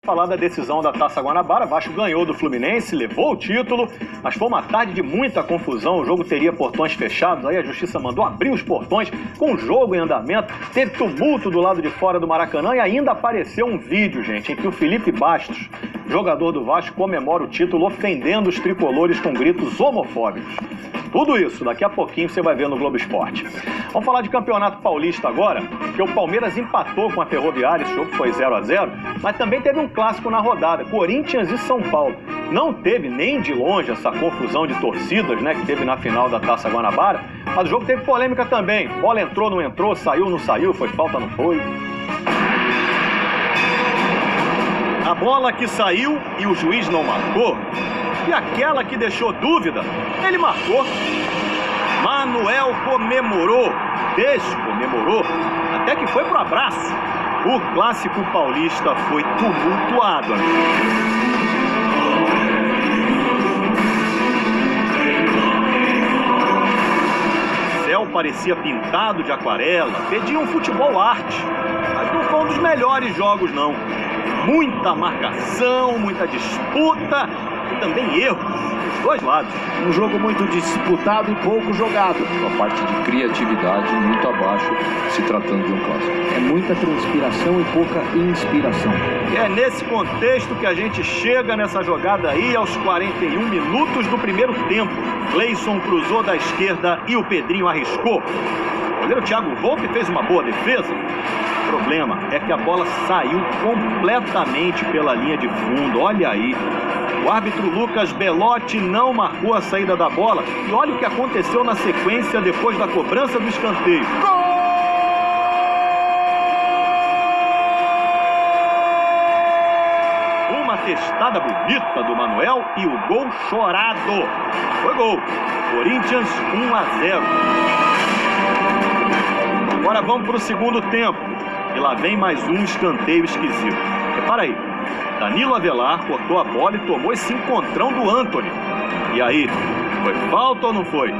Falar da decisão da Taça Guanabara, Vasco ganhou do Fluminense, levou o título, mas foi uma tarde de muita confusão, o jogo teria portões fechados, aí a Justiça mandou abrir os portões com o jogo em andamento, teve tumulto do lado de fora do Maracanã e ainda apareceu um vídeo, gente, em que o Felipe Bastos, jogador do Vasco, comemora o título ofendendo os tricolores com gritos homofóbicos. Tudo isso, daqui a pouquinho você vai ver no Globo Esporte. Vamos falar de Campeonato Paulista agora, porque o Palmeiras empatou com a Ferroviária, esse jogo foi 0-0, mas também teve um clássico na rodada, Corinthians e São Paulo. Não teve nem de longe essa confusão de torcidas, né, que teve na final da Taça Guanabara, mas o jogo teve polêmica também. Bola entrou, não entrou, saiu, não saiu, foi falta, não foi. A bola que saiu e o juiz não marcou, e aquela que deixou dúvida, ele marcou. Manuel comemorou, descomemorou, até que foi pro abraço. O clássico paulista foi tumultuado, amigo. O céu parecia pintado de aquarela, pedia um futebol arte, mas não foi um dos melhores jogos, não. Muita marcação, muita disputa e também erros dos dois lados. Um jogo muito disputado e pouco jogado. Uma parte de criatividade muito abaixo, se tratando de um clássico. É muita transpiração e pouca inspiração. E é nesse contexto que a gente chega nessa jogada aí aos 41 minutos do primeiro tempo. Cleison cruzou da esquerda e o Pedrinho arriscou. O goleiro Thiago Volpe fez uma boa defesa. O problema é que a bola saiu completamente pela linha de fundo. Olha aí. O árbitro Lucas Belotti não marcou a saída da bola. E olha o que aconteceu na sequência depois da cobrança do escanteio. Gol! Uma testada bonita do Manuel e o gol chorado. Foi gol. Corinthians 1-0. Agora vamos para o segundo tempo. E lá vem mais um escanteio esquisito. Repara aí. Danilo Avelar cortou a bola e tomou esse encontrão do Antony. E aí, foi falta ou não foi?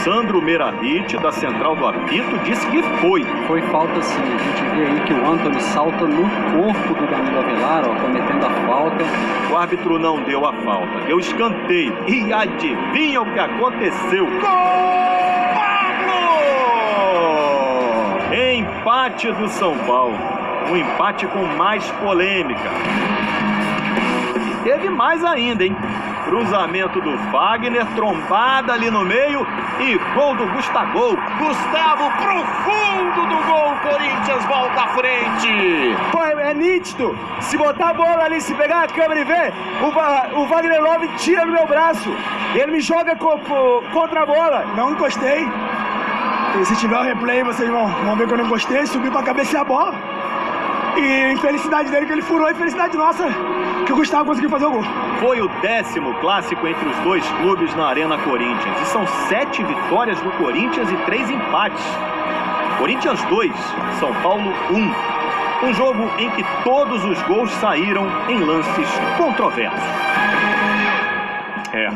Sandro Meravite, da central do apito, disse que foi. Foi falta sim. A gente vê aí que o Antony salta no corpo do Danilo Avelar, ó, cometendo a falta. O árbitro não deu a falta, deu escanteio. E adivinha o que aconteceu? Gol! Empate do São Paulo. Um empate com mais polêmica. E teve mais ainda, hein? Cruzamento do Fagner, trombada ali no meio e gol do Gustavo. Gustavo pro fundo do gol, Corinthians volta à frente. Pô, é nítido. Se botar a bola ali, se pegar a câmera e ver, o Wagner Love tira do meu braço. Ele me joga contra a bola. Não encostei. E se tiver o replay, vocês vão ver que eu não encostei, subi pra cabecear a bola. E infelicidade dele que ele furou, e felicidade nossa que o Gustavo conseguiu fazer o gol. Foi o 10º clássico entre os dois clubes na Arena Corinthians. E são 7 vitórias do Corinthians e 3 empates. Corinthians 2, São Paulo 1. Um jogo em que todos os gols saíram em lances controversos.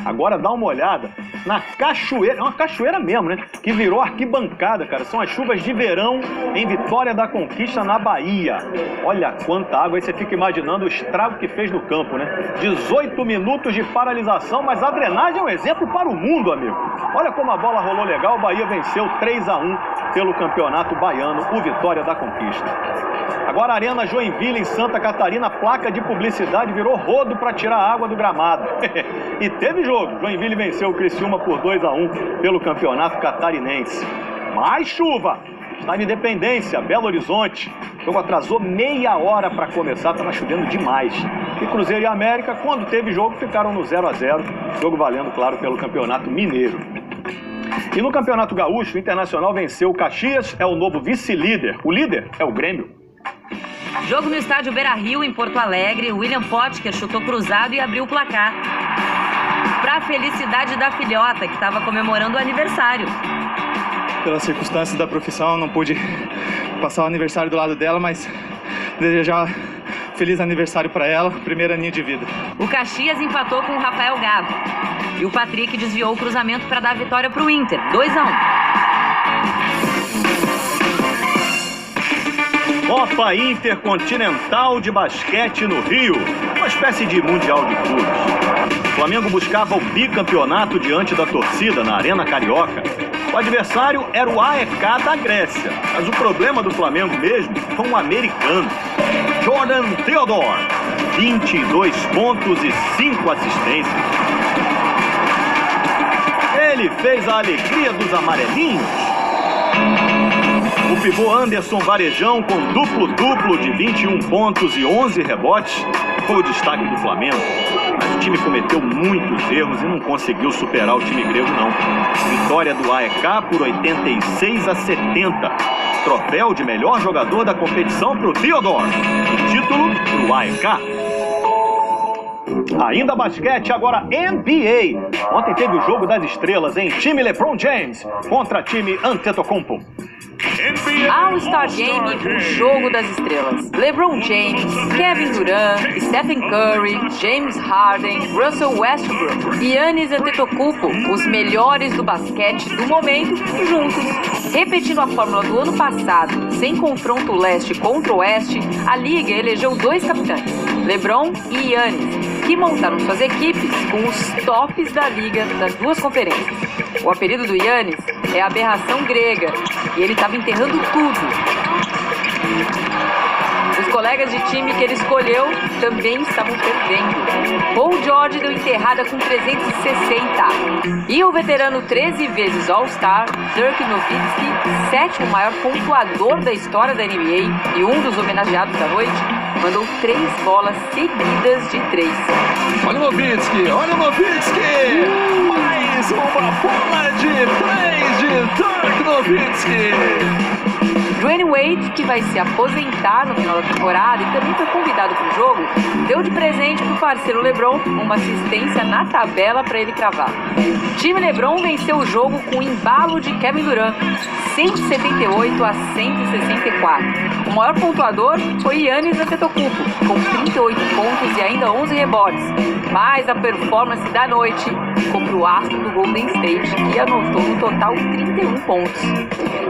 Agora dá uma olhada na cachoeira, é uma cachoeira mesmo, né? Que virou arquibancada, cara. São as chuvas de verão em Vitória da Conquista, na Bahia. Olha quanta água, aí você fica imaginando o estrago que fez no campo, né? 18 minutos de paralisação, mas a drenagem é um exemplo para o mundo, amigo. Olha como a bola rolou legal, o Bahia venceu 3-1 pelo Campeonato Baiano, o Vitória da Conquista. Agora a Arena Joinville, em Santa Catarina, placa de publicidade virou rodo para tirar a água do gramado. E teve jogo. Joinville venceu o Criciúma por 2-1 pelo Campeonato Catarinense. Mais chuva. Está em Independência, Belo Horizonte. O jogo atrasou meia hora para começar, estava chovendo demais. E Cruzeiro e América, quando teve jogo, ficaram no 0-0. Jogo valendo, claro, pelo Campeonato Mineiro. E no Campeonato Gaúcho, o Internacional venceu o Caxias, é o novo vice-líder. O líder é o Grêmio. Jogo no estádio Beira-Rio, em Porto Alegre. William Potker chutou cruzado e abriu o placar. Para a felicidade da filhota, que estava comemorando o aniversário. Pelas circunstâncias da profissão, não pude passar o aniversário do lado dela, mas desejar feliz aniversário para ela, primeiro aninho de vida. O Caxias empatou com o Rafael Gavo. E o Patrick desviou o cruzamento para dar a vitória para o Inter, 2-1. Copa Intercontinental de Basquete no Rio, uma espécie de Mundial de Clubes. O Flamengo buscava o bicampeonato diante da torcida na Arena Carioca. O adversário era o AEK da Grécia, mas o problema do Flamengo mesmo foi um americano, Jordan Theodore, 22 pontos e 5 assistências. Ele fez a alegria dos amarelinhos. O pivô Anderson Varejão, com duplo-duplo de 21 pontos e 11 rebotes, foi o destaque do Flamengo. Mas o time cometeu muitos erros e não conseguiu superar o time grego, não. Vitória do AEK por 86-70. Troféu de melhor jogador da competição para o Theodore. E título para o AEK. Ainda basquete, agora NBA. Ontem teve o jogo das estrelas, em time LeBron James contra time Antetokounmpo. All-Star Game, o jogo das estrelas. LeBron James, Kevin Durant, Stephen Curry, James Harden, Russell Westbrook e Giannis Antetokounmpo, os melhores do basquete do momento, juntos. Repetindo a fórmula do ano passado, sem confronto leste contra oeste, a liga elegeu 2 capitães, LeBron e Giannis, que montaram suas equipes com os tops da liga das 2 conferências. O apelido do Giannis é aberração grega e ele estava enterrando tudo. Os colegas de time que ele escolheu também estavam perdendo. Paul George deu enterrada com 360. E o veterano 13 vezes All-Star, Dirk Nowitzki, 7º maior pontuador da história da NBA e um dos homenageados da noite, mandou 3 bolas seguidas de 3. Olha o Nowitzki, olha o Nowitzki! Mais uma bola de 3 de Dirk Nowitzki! Dwayne Wade, que vai se aposentar no final da temporada e também foi convidado para o jogo, deu de presente para o parceiro LeBron uma assistência na tabela para ele cravar. O time LeBron venceu o jogo com o embalo de Kevin Durant, 178-164. O maior pontuador foi Giannis Antetokounmpo, com 38 pontos e ainda 11 rebotes. Mas a performance da noite ficou para o astro do Golden State, que anotou no total 31 pontos.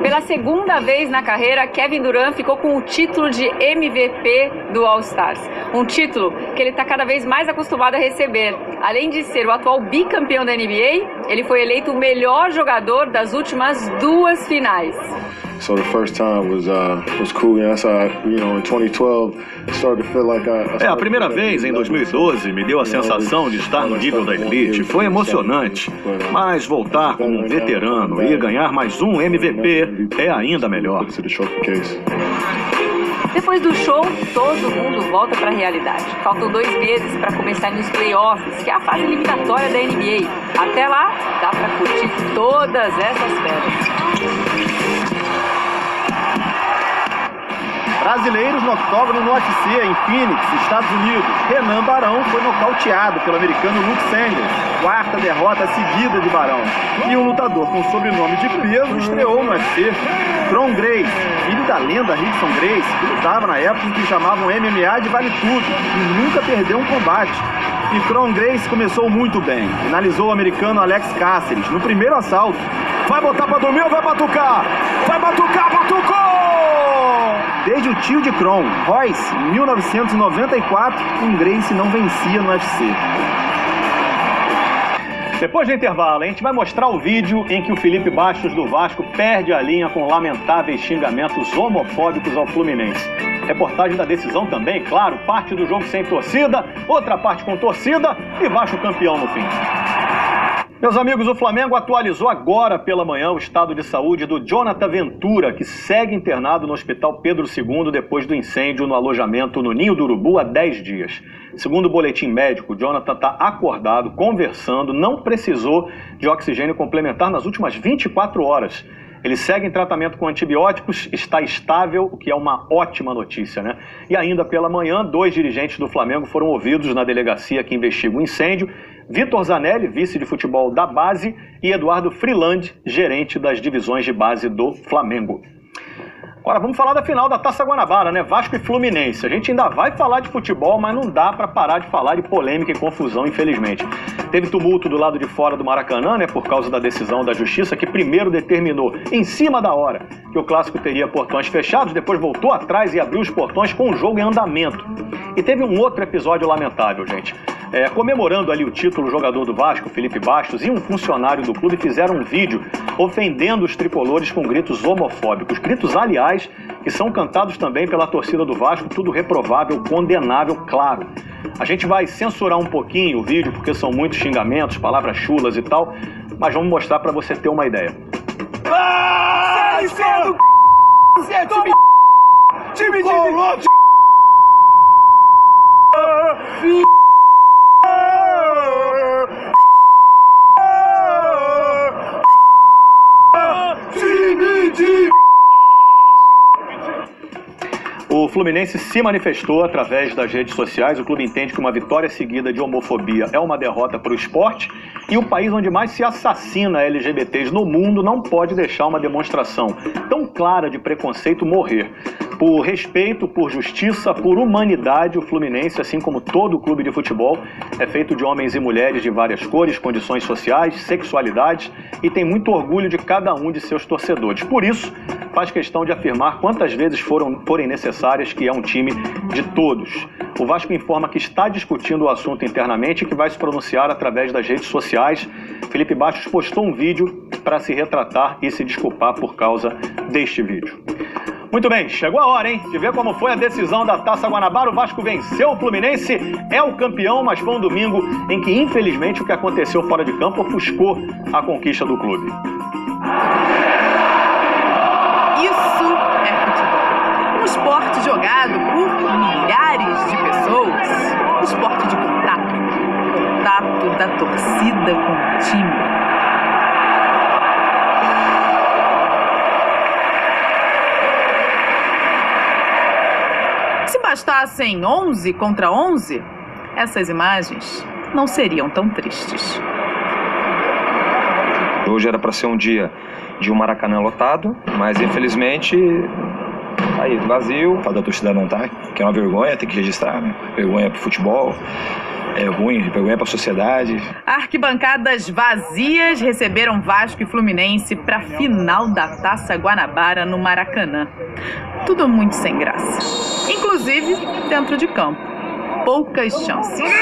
Pela segunda vez na carreira, Kevin Durant ficou com o título de MVP do All-Stars. Um título que ele está cada vez mais acostumado a receber. Além de ser o atual bicampeão da NBA, ele foi eleito o melhor jogador das últimas 2 finais. So the first time was cool. In 2012, started to feel like a primeira vez em 2012 me deu a sensação de estar no nível da elite. Foi emocionante, mas voltar como um veterano e ganhar mais um MVP é ainda melhor. Depois do show, todo mundo volta para a realidade. Faltam 2 meses para começar nos playoffs, que é a fase eliminatória da NBA. Até lá, dá para curtir todas essas férias. Brasileiros no octógono no UFC em Phoenix, Estados Unidos. Renan Barão foi nocauteado pelo americano Luke Sanders, 4ª derrota seguida de Barão. E um lutador com sobrenome de peso estreou no UFC. Kron Grace, filho da lenda Rickson Grace, que lutava na época em que chamavam MMA de vale tudo e nunca perdeu um combate. E Kron Grace começou muito bem. Finalizou o americano Alex Cáceres no primeiro assalto. Vai botar pra dormir ou vai batucar? Vai batucar, batucou! Desde o tio de Kron, Royce, em 1994, Grace não vencia no UFC. Depois do intervalo, a gente vai mostrar o vídeo em que o Felipe Bastos do Vasco perde a linha com lamentáveis xingamentos homofóbicos ao Fluminense. Reportagem da decisão também, claro, parte do jogo sem torcida, outra parte com torcida e Vasco campeão no fim. Meus amigos, o Flamengo atualizou agora pela manhã o estado de saúde do Jonathan Ventura, que segue internado no Hospital Pedro II depois do incêndio no alojamento no Ninho do Urubu há 10 dias. Segundo o boletim médico, o Jonathan está acordado, conversando, não precisou de oxigênio complementar nas últimas 24 horas. Ele segue em tratamento com antibióticos, está estável, o que é uma ótima notícia, né? E ainda pela manhã, 2 dirigentes do Flamengo foram ouvidos na delegacia que investiga o incêndio. Vitor Zanelli, vice de futebol da base, e Eduardo Freeland, gerente das divisões de base do Flamengo. Agora vamos falar da final da Taça Guanabara, né? Vasco e Fluminense. A gente ainda vai falar de futebol, mas não dá para parar de falar de polêmica e confusão, infelizmente. Teve tumulto do lado de fora do Maracanã, né? Por causa da decisão da Justiça, que primeiro determinou, em cima da hora, que o clássico teria portões fechados, depois voltou atrás e abriu os portões com o jogo em andamento. E teve um outro episódio lamentável, gente. Comemorando ali o título, o jogador do Vasco, Felipe Bastos, e um funcionário do clube fizeram um vídeo ofendendo os tricolores com gritos homofóbicos. Gritos, aliás, que são cantados também pela torcida do Vasco, tudo reprovável, condenável, claro. A gente vai censurar um pouquinho o vídeo, porque são muitos xingamentos, palavras chulas e tal, mas vamos mostrar para você ter uma ideia. Time O Fluminense se manifestou através das redes sociais. O clube entende que uma vitória seguida de homofobia é uma derrota para o esporte e o país onde mais se assassina LGBTs no mundo não pode deixar uma demonstração tão clara de preconceito morrer. Por respeito, por justiça, por humanidade, o Fluminense, assim como todo o clube de futebol, é feito de homens e mulheres de várias cores, condições sociais, sexualidades e tem muito orgulho de cada um de seus torcedores. Por isso, faz questão de afirmar quantas vezes forem necessárias que é um time de todos. O Vasco informa que está discutindo o assunto internamente e que vai se pronunciar através das redes sociais. Felipe Bastos postou um vídeo para se retratar e se desculpar por causa deste vídeo. Muito bem, chegou a hora, hein, de ver como foi a decisão da Taça Guanabara. O Vasco venceu o Fluminense, é o campeão, mas foi um domingo em que, infelizmente, o que aconteceu fora de campo ofuscou a conquista do clube. Isso é futebol. Um esporte jogado por milhares de pessoas. Um esporte de contato. Contato da torcida com o time. Se bastassem 11 contra 11, essas imagens não seriam tão tristes. Hoje era para ser um dia de um Maracanã lotado, mas infelizmente aí vazio. A da torcida não tá, que é uma vergonha, tem que registrar, né? Vergonha pro futebol, é ruim, vergonha pra sociedade. Arquibancadas vazias receberam Vasco e Fluminense para a final da Taça Guanabara no Maracanã. Tudo muito sem graça, inclusive dentro de campo. Poucas chances.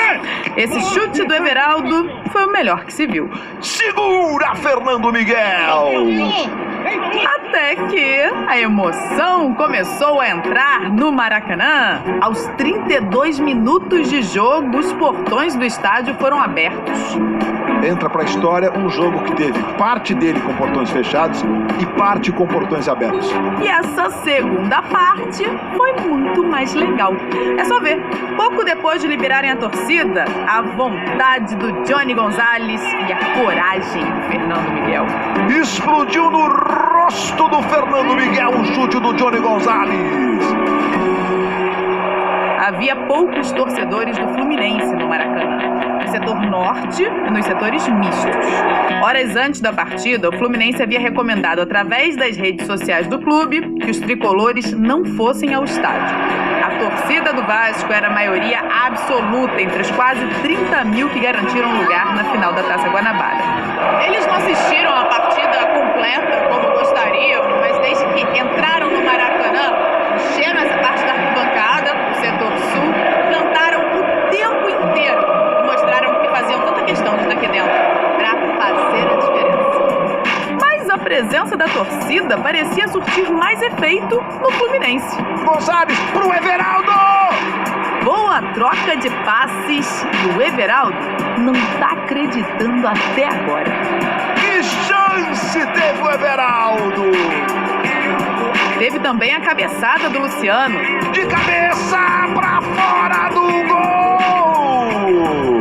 Esse chute do Everaldo foi o melhor que se viu. Segura, Fernando Miguel! Até que a emoção começou a entrar no Maracanã. Aos 32 minutos de jogo, os portões do estádio foram abertos. Entra pra história um jogo que teve parte dele com portões fechados e parte com portões abertos. E essa segunda parte foi muito mais legal. É só ver. Pouco depois de liberarem a torcida, a vontade do Johnny Gonzalez e a coragem do Fernando Miguel. Explodiu no rosto do Fernando Miguel o chute do Johnny Gonzalez. Havia poucos torcedores do Fluminense no Maracanã. No setor norte e nos setores mistos. Horas antes da partida, o Fluminense havia recomendado através das redes sociais do clube que os tricolores não fossem ao estádio. A torcida do Vasco era a maioria absoluta entre os quase 30 mil que garantiram lugar na final da Taça Guanabara. Eles não assistiram a partida completa como gostariam, mas desde que entraram no Maracanã, encheram essa parte da arquibancada, o setor sul, cantaram o tempo inteiro. Mostraram que faziam tanta questão de estar aqui dentro para fazer a diferença. Mas a presença da torcida parecia surtir mais efeito no Fluminense. Gonçalves pro Everaldo! Boa troca de passes e o Everaldo não tá acreditando até agora. Que chance teve o Everaldo! Teve também a cabeçada do Luciano. De cabeça pra fora do gol!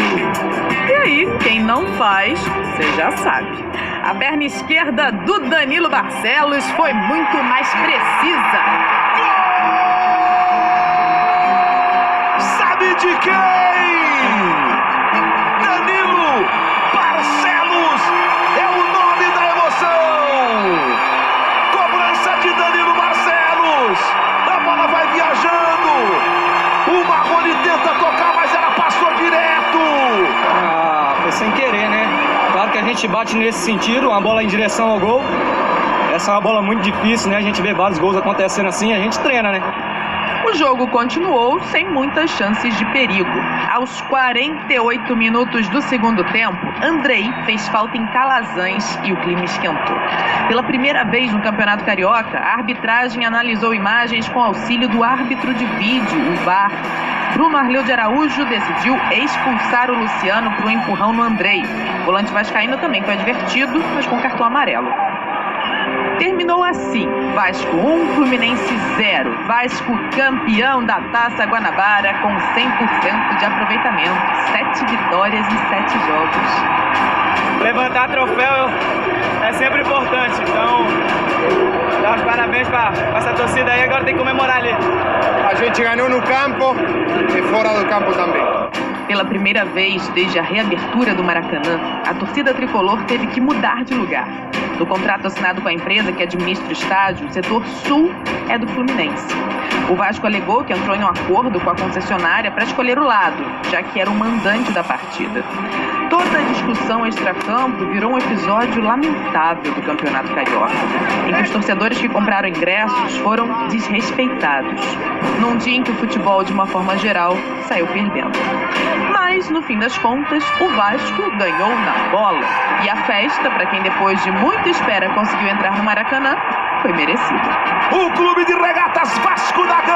E aí, quem não faz, você já sabe. A perna esquerda do Danilo Barcelos foi muito mais precisa. Sabe de quem? Danilo Barcelos é o nome da emoção! Cobrança de Danilo Barcelos! O Marrone tenta tocar, mas ela passou direto. Foi sem querer, né? Claro que a gente bate nesse sentido, uma bola em direção ao gol. Essa é uma bola muito difícil, né? A gente vê vários gols acontecendo assim, a gente treina, né? O jogo continuou sem muitas chances de perigo. Aos 48 minutos do segundo tempo, Andrei fez falta em Calazans e o clima esquentou. Pela primeira vez no Campeonato Carioca, a arbitragem analisou imagens com auxílio do árbitro de vídeo, o VAR. Bruno Arleu de Araújo decidiu expulsar o Luciano por um empurrão no Andrei. O volante vascaíno também foi advertido, mas com cartão amarelo. Terminou assim, Vasco 1, Fluminense 0. Vasco campeão da Taça Guanabara com 100% de aproveitamento. 7 vitórias em 7 jogos. Levantar troféu é sempre importante, então dá os parabéns para essa torcida aí, agora tem que comemorar ali. A gente ganhou no campo e fora do campo também. Pela primeira vez desde a reabertura do Maracanã, a torcida tricolor teve que mudar de lugar. No contrato assinado com a empresa que administra o estádio, o setor sul é do Fluminense. O Vasco alegou que entrou em um acordo com a concessionária para escolher o lado, já que era o mandante da partida. Toda a discussão extracampo virou um episódio lamentável do Campeonato Carioca, em que os torcedores que compraram ingressos foram desrespeitados, num dia em que o futebol, de uma forma geral, saiu perdendo. Mas, no fim das contas, o Vasco ganhou na bola. E a festa, para quem depois de muita espera conseguiu entrar no Maracanã, foi merecida. O Clube de Regatas Vasco da Gama